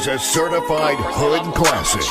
A certified hood classic.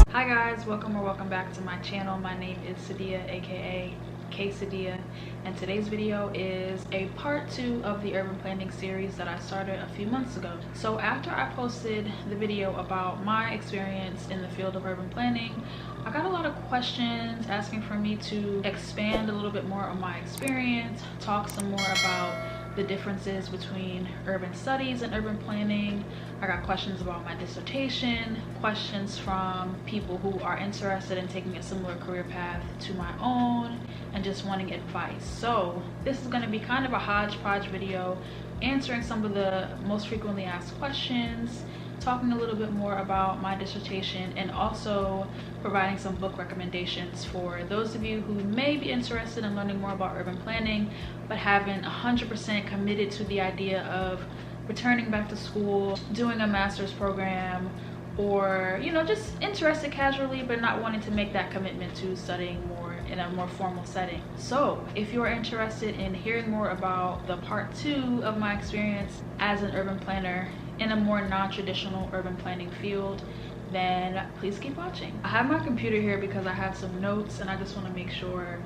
Hi guys, welcome back to my channel. My name is Sadia, aka K Sadia, and today's video is a part 2 of the urban planning series that I started a few months ago. So after I posted the video about my experience in the field of urban planning, I got a lot of questions asking for me to expand a little bit more on my experience, talk some more about the differences between urban studies and urban planning. I got questions about my dissertation, questions from people who are interested in taking a similar career path to my own, and just wanting advice. So this is going to be kind of a hodgepodge video, answering some of the most frequently asked questions, talking a little bit more about my dissertation, and also providing some book recommendations for those of you who may be interested in learning more about urban planning but haven't 100% committed to the idea of returning back to school, doing a master's program, or just interested casually but not wanting to make that commitment to studying more in a more formal setting. So if you are interested in hearing more about the part 2 of my experience as an urban planner in a more non-traditional urban planning field, then please keep watching. I have my computer here because I have some notes and I just want to make sure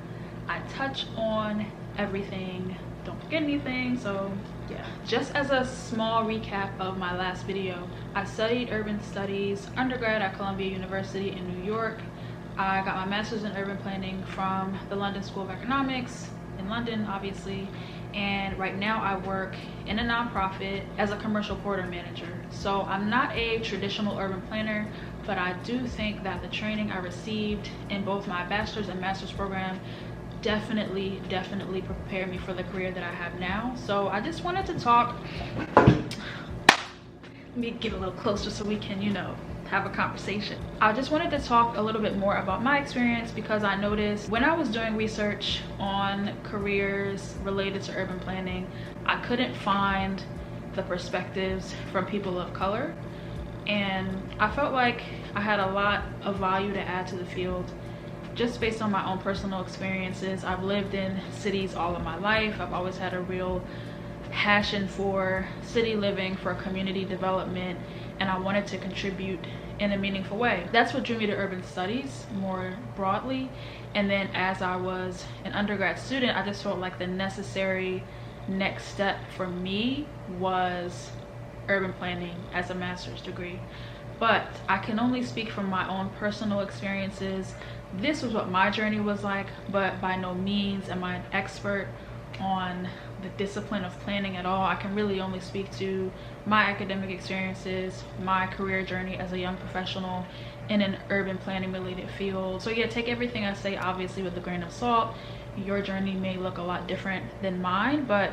I touch on everything, don't forget anything. So yeah, just as a small recap of my last video, I studied urban studies undergrad at Columbia University in New York. I got my master's in urban planning from the London School of Economics in London, obviously, and right now I work in a nonprofit as a commercial corridor manager. So I'm not a traditional urban planner, but I do think that the training I received in both my bachelor's and master's program definitely prepared me for the career that I have now. So I just wanted to talk, let me get a little closer so we can have a conversation. I just wanted to talk a little bit more about my experience because I noticed when I was doing research on careers related to urban planning, I couldn't find the perspectives from people of color, and I felt like I had a lot of value to add to the field just based on my own personal experiences. I've lived in cities all of my life. I've always had a real passion for city living, for community development, and I wanted to contribute in a meaningful way. That's what drew me to urban studies more broadly. And then as I was an undergrad student, I just felt like the necessary next step for me was urban planning as a master's degree. But I can only speak from my own personal experiences. This was what my journey was like, but by no means am I an expert on the discipline of planning at all. I can really only speak to my academic experiences, my career journey as a young professional in an urban planning related field. So yeah, take everything I say obviously with a grain of salt. Your journey may look a lot different than mine, but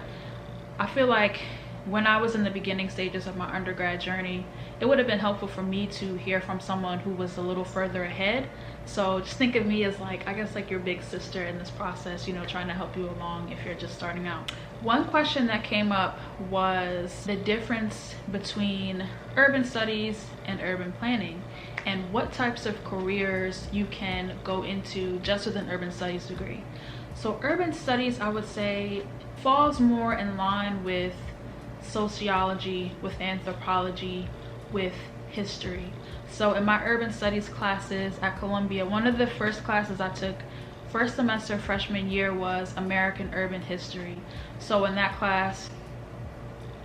I feel like when I was in the beginning stages of my undergrad journey, it would have been helpful for me to hear from someone who was a little further ahead. So just think of me as I guess your big sister in this process, trying to help you along if you're just starting out. One question that came up was the difference between urban studies and urban planning, and what types of careers you can go into just with an urban studies degree. So urban studies, I would say, falls more in line with sociology, with anthropology, with history. So in my urban studies classes at Columbia, one of the first classes I took first semester freshman year was American Urban History. So in that class,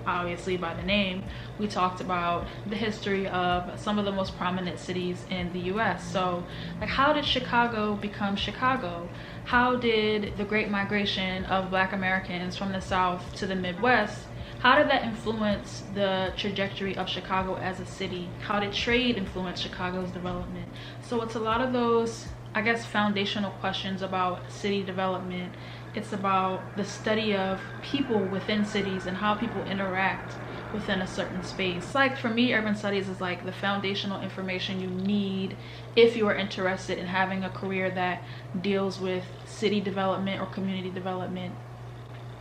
obviously by the name, we talked about the history of some of the most prominent cities in the US. So how did Chicago become Chicago? How did the Great Migration of Black Americans from the South to the Midwest, how did that influence the trajectory of Chicago as a city? How did trade influence Chicago's development? So it's a lot of those, I guess, foundational questions about city development. It's about the study of people within cities and how people interact within a certain space. For me, urban studies is the foundational information you need if you are interested in having a career that deals with city development or community development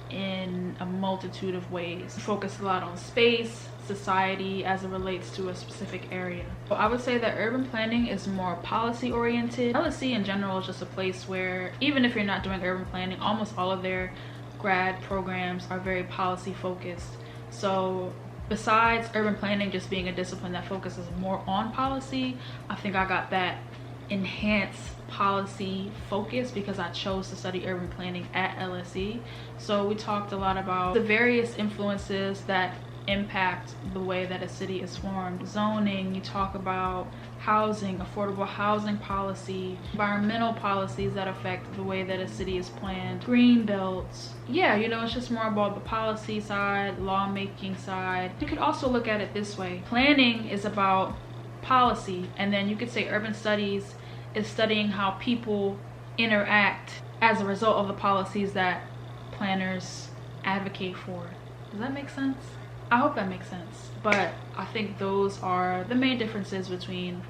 in a multitude of ways. Focus a lot on space, society as it relates to a specific area. So I would say that urban planning is more policy oriented. LSE in general is just a place where even if you're not doing urban planning, almost all of their grad programs are very policy focused. So besides urban planning just being a discipline that focuses more on policy, I think I got that enhanced policy focus because I chose to study urban planning at LSE. So we talked a lot about the various influences that impact the way that a city is formed. Zoning, you talk about housing, affordable housing policy, environmental policies that affect the way that a city is planned, green belts. Yeah, you know, it's just more about the policy side, lawmaking side. You could also look at it this way. Planning is about policy, and then you could say urban studies is studying how people interact as a result of the policies that planners advocate for. Does that make sense? I hope that makes sense. But I think those are the main differences between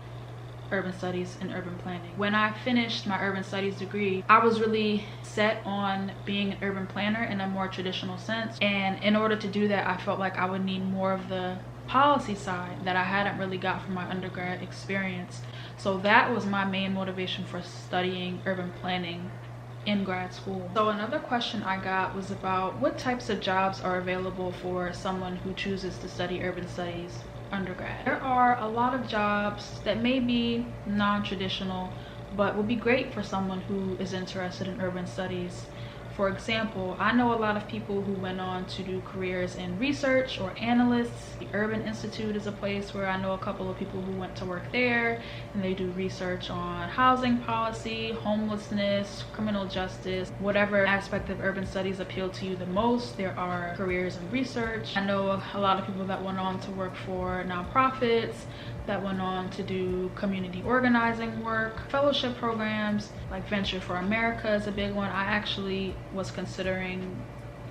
urban studies and urban planning. When I finished my urban studies degree, I was really set on being an urban planner in a more traditional sense, and in order to do that I felt like I would need more of the policy side that I hadn't really got from my undergrad experience. So that was my main motivation for studying urban planning in grad school. So another question I got was about what types of jobs are available for someone who chooses to study urban studies undergrad. There are a lot of jobs that may be non-traditional but would be great for someone who is interested in urban studies. For example, I know a lot of people who went on to do careers in research or analysts. The Urban Institute is a place where I know a couple of people who went to work there, and they do research on housing policy, homelessness, criminal justice, whatever aspect of urban studies appeal to you the most. There are careers in research. I know a lot of people that went on to work for nonprofits, that went on to do community organizing work, fellowship programs, like Venture for America is a big one. I actually was considering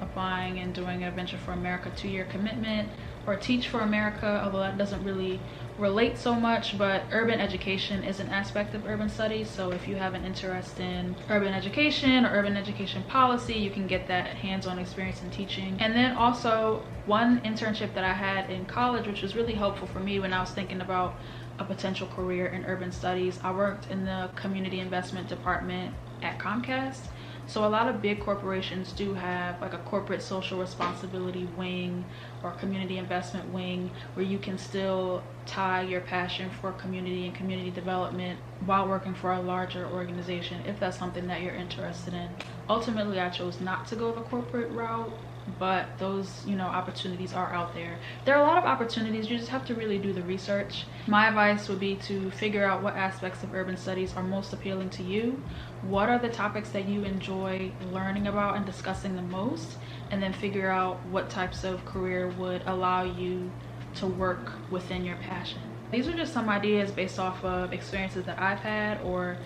applying and doing a Venture for America 2-year commitment, or Teach for America, although that doesn't really relate so much. But urban education is an aspect of urban studies, so if you have an interest in urban education or urban education policy, you can get that hands-on experience in teaching. And then also one internship that I had in college, which was really helpful for me when I was thinking about a potential career in urban studies. I worked in the community investment department at Comcast. So a lot of big corporations do have like a corporate social responsibility wing or community investment wing, where you can still tie your passion for community and community development while working for a larger organization, if that's something that you're interested in. Ultimately, I chose not to go the corporate route, but those, you know, opportunities are out there. There are a lot of opportunities, you just have to really do the research. My advice would be to figure out what aspects of urban studies are most appealing to you, what are the topics that you enjoy learning about and discussing the most, and then figure out what types of career would allow you to work within your passion. These are just some ideas based off of experiences that I've had, or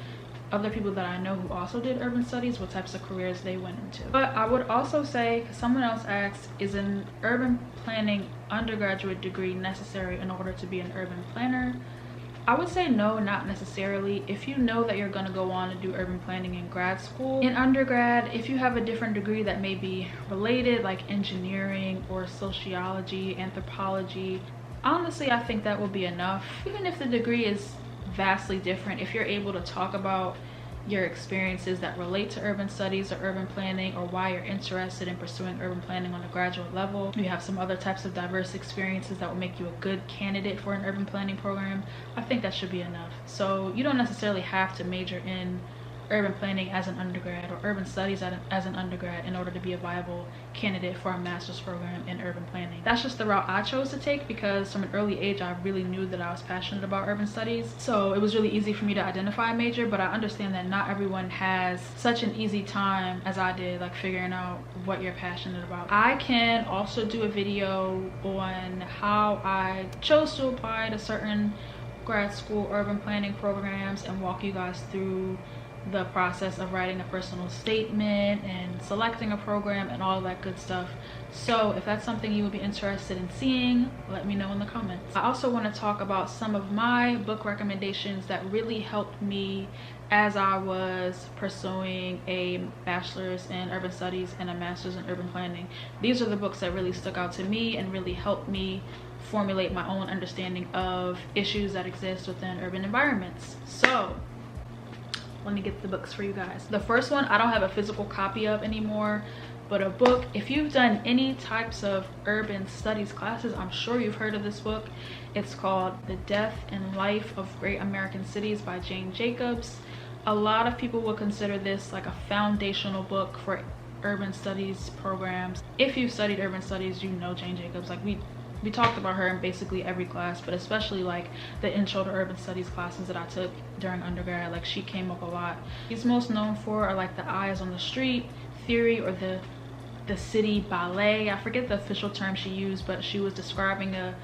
other people that I know who also did urban studies, what types of careers they went into. But I would also say, because someone else asked, is an urban planning undergraduate degree necessary in order to be an urban planner? I would say no, not necessarily. If you know that you're going to go on and do urban planning in grad school, in undergrad, if you have a different degree that may be related, like engineering or sociology, anthropology, honestly, I think that will be enough. Even if the degree is vastly different, if you're able to talk about your experiences that relate to urban studies or urban planning, or why you're interested in pursuing urban planning on a graduate level, you have some other types of diverse experiences that will make you a good candidate for an urban planning program, I think that should be enough. So you don't necessarily have to major in urban planning as an undergrad or urban studies as an undergrad in order to be a viable candidate for a master's program in urban planning. That's just the route I chose to take, because from an early age I really knew that I was passionate about urban studies, so it was really easy for me to identify a major. But I understand that not everyone has such an easy time as I did, like figuring out what you're passionate about. I can also do a video on how I chose to apply to certain grad school urban planning programs and walk you guys through the process of writing a personal statement and selecting a program and all that good stuff. So if that's something you would be interested in seeing, let me know in the comments. I also want to talk about some of my book recommendations that really helped me as I was pursuing a bachelor's in urban studies and a master's in urban planning. These are the books that really stuck out to me and really helped me formulate my own understanding of issues that exist within urban environments. So let me get the books for you guys. The first one I don't have a physical copy of anymore, But a book, if you've done any types of urban studies classes, I'm sure you've heard of this book. It's called The Death and Life of Great American Cities by Jane Jacobs. A lot of people will consider this like a foundational book for urban studies programs. If you've studied urban studies, you know Jane Jacobs. Like we talked about her in basically every class, but especially like the intro to urban studies classes that I took during undergrad, like she came up a lot. She's most known for are like the eyes on the street theory, or the city ballet. I forget the official term she used, but she was describing a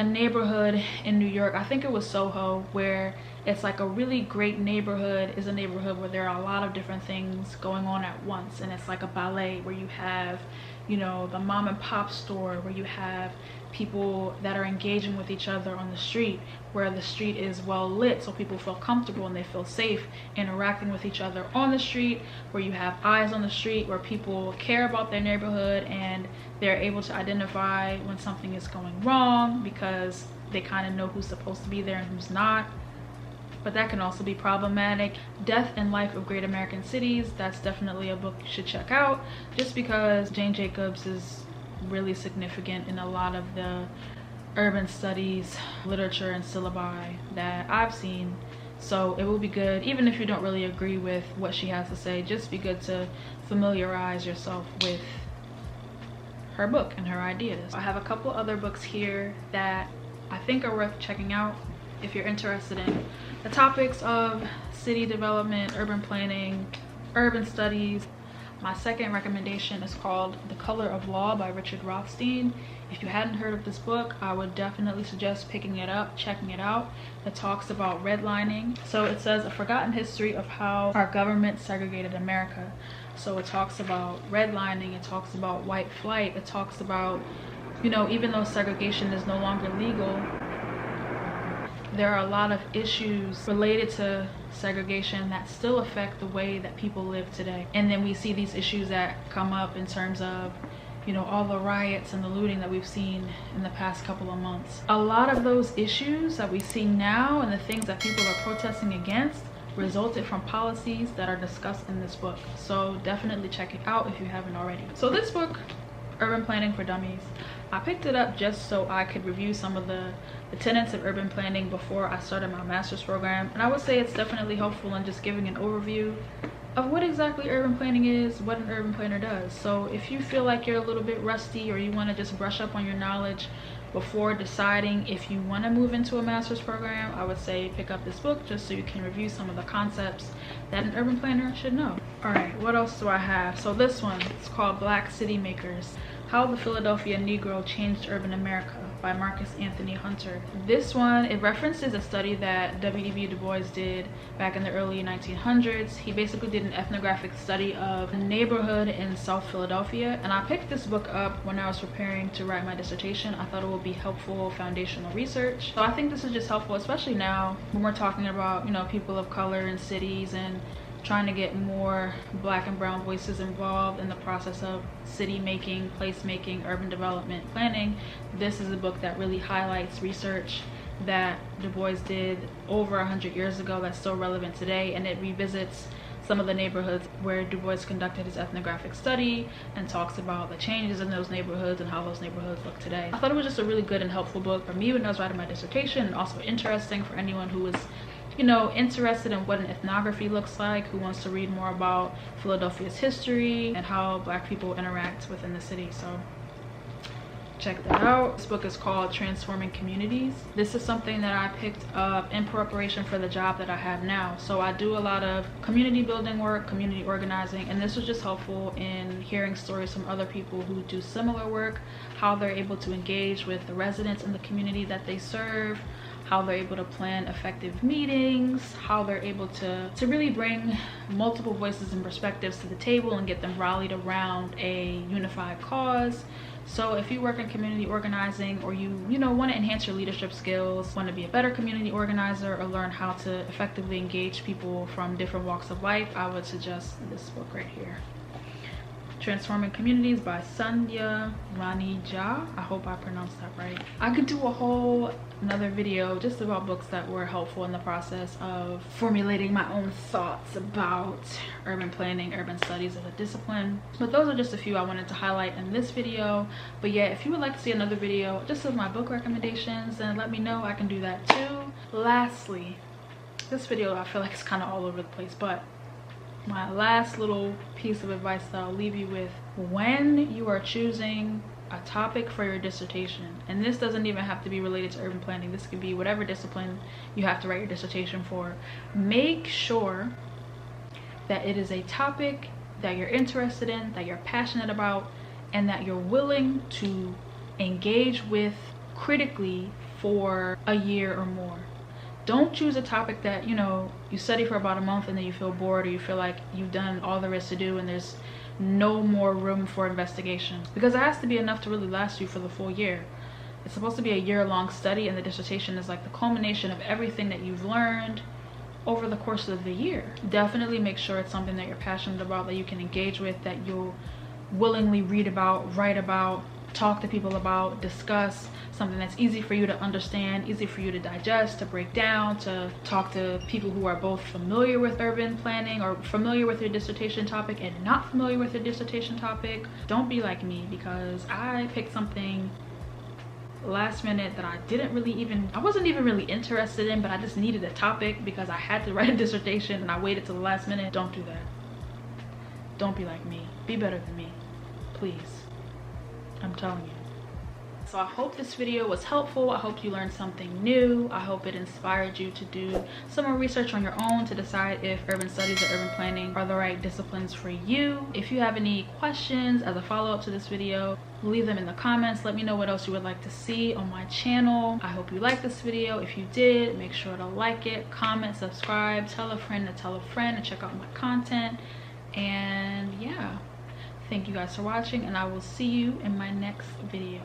neighborhood in New York, I think it was Soho, where it's like a really great neighborhood is a neighborhood where there are a lot of different things going on at once, and it's like a ballet where you have, you know, the mom and pop store, where you have people that are engaging with each other on the street, where the street is well lit so people feel comfortable and they feel safe interacting with each other on the street, where you have eyes on the street, where people care about their neighborhood and they're able to identify when something is going wrong because they kind of know who's supposed to be there and who's not. But that can also be problematic. Death and Life of Great American Cities, that's definitely a book you should check out, just because Jane Jacobs is really significant in a lot of the urban studies literature and syllabi that I've seen. So it will be good, even if you don't really agree with what she has to say, just be good to familiarize yourself with her book and her ideas. I have a couple other books here that I think are worth checking out if you're interested in the topics of city development, urban planning, urban studies. My second recommendation is called The Color of Law by Richard Rothstein. If you hadn't heard of this book, I would definitely suggest picking it up, checking it out. It talks about redlining. So it says a forgotten history of how our government segregated America. So it talks about redlining, it talks about white flight, it talks about, you know, even though segregation is no longer legal, there are a lot of issues related to segregation that still affect the way that people live today. And then we see these issues that come up in terms of, you know, all the riots and the looting that we've seen in the past couple of months. A lot of those issues that we see now and the things that people are protesting against resulted from policies that are discussed in this book. So definitely check it out if you haven't already. So this book, Urban Planning for Dummies, I picked it up just so I could review some of the tenets of urban planning before I started my master's program, and I would say it's definitely helpful in just giving an overview of what exactly urban planning is, what an urban planner does. So if you feel like you're a little bit rusty or you want to just brush up on your knowledge before deciding if you want to move into a master's program, I would say pick up this book just so you can review some of the concepts that an urban planner should know. All right, what else do I have? So this one, it's called Black City Makers: How the Philadelphia Negro Changed Urban America by Marcus Anthony Hunter. This one, it references a study that W.E.B. Du Bois did back in the early 1900s. He basically did an ethnographic study of a neighborhood in South Philadelphia, and I picked this book up when I was preparing to write my dissertation. I thought it would be helpful foundational research. So I think this is just helpful, especially now when we're talking about, you know, people of color in cities and trying to get more Black and brown voices involved in the process of city making, place making, urban development planning. This is a book that really highlights research that Du Bois did over 100 years ago that's still relevant today, and it revisits some of the neighborhoods where Du Bois conducted his ethnographic study and talks about the changes in those neighborhoods and how those neighborhoods look today. I thought it was just a really good and helpful book for me when I was writing my dissertation, and also interesting for anyone who is, you know, interested in what an ethnography looks like, who wants to read more about Philadelphia's history and how Black people interact within the city. So check that out. This book is called Transforming Communities. This is something that I picked up in preparation for the job that I have now. So I do a lot of community building work, community organizing, and this was just helpful in hearing stories from other people who do similar work, how they're able to engage with the residents in the community that they serve, how they're able to plan effective meetings, how they're able to really bring multiple voices and perspectives to the table and get them rallied around a unified cause. So if you work in community organizing, or you know, want to enhance your leadership skills, want to be a better community organizer, or learn how to effectively engage people from different walks of life, I would suggest this book right here. Transforming Communities by Sandhya Rani Jha. I hope I pronounced that right. I could do a whole another video just about books that were helpful in the process of formulating my own thoughts about urban planning, urban studies as a discipline. But those are just a few I wanted to highlight in this video. But yeah, if you would like to see another video just of my book recommendations, then let me know. I can do that too. Lastly, this video I feel like it's kind of all over the place, but my last little piece of advice that I'll leave you with: when you are choosing a topic for your dissertation, and this doesn't even have to be related to urban planning, this could be whatever discipline you have to write your dissertation for, make sure that it is a topic that you're interested in, that you're passionate about, and that you're willing to engage with critically for a year or more. Don't choose a topic that, you know, you study for about a month and then you feel bored, or you feel like you've done all there is to do and there's no more room for investigation, because it has to be enough to really last you for the full year. It's supposed to be a year-long study, and the dissertation is like the culmination of everything that you've learned over the course of the year. Definitely make sure it's something that you're passionate about, that you can engage with, that you'll willingly read about, write about, talk to people about, discuss, something that's easy for you to understand, easy for you to digest, to break down, to talk to people who are both familiar with urban planning or familiar with your dissertation topic and not familiar with your dissertation topic. Don't be like me, because I picked something last minute that I wasn't even really interested in, but I just needed a topic because I had to write a dissertation and I waited till the last minute. Don't do that. Don't be like me. Be better than me, please. I'm telling you. So I hope this video was helpful. I hope you learned something new. I hope it inspired you to do some more research on your own to decide if urban studies or urban planning are the right disciplines for you. If you have any questions as a follow-up to this video, leave them in the comments. Let me know what else you would like to see on my channel. I hope you liked this video. If you did, make sure to like it, comment, subscribe, tell a friend to tell a friend to check out my content. And yeah, thank you guys for watching, and I will see you in my next video.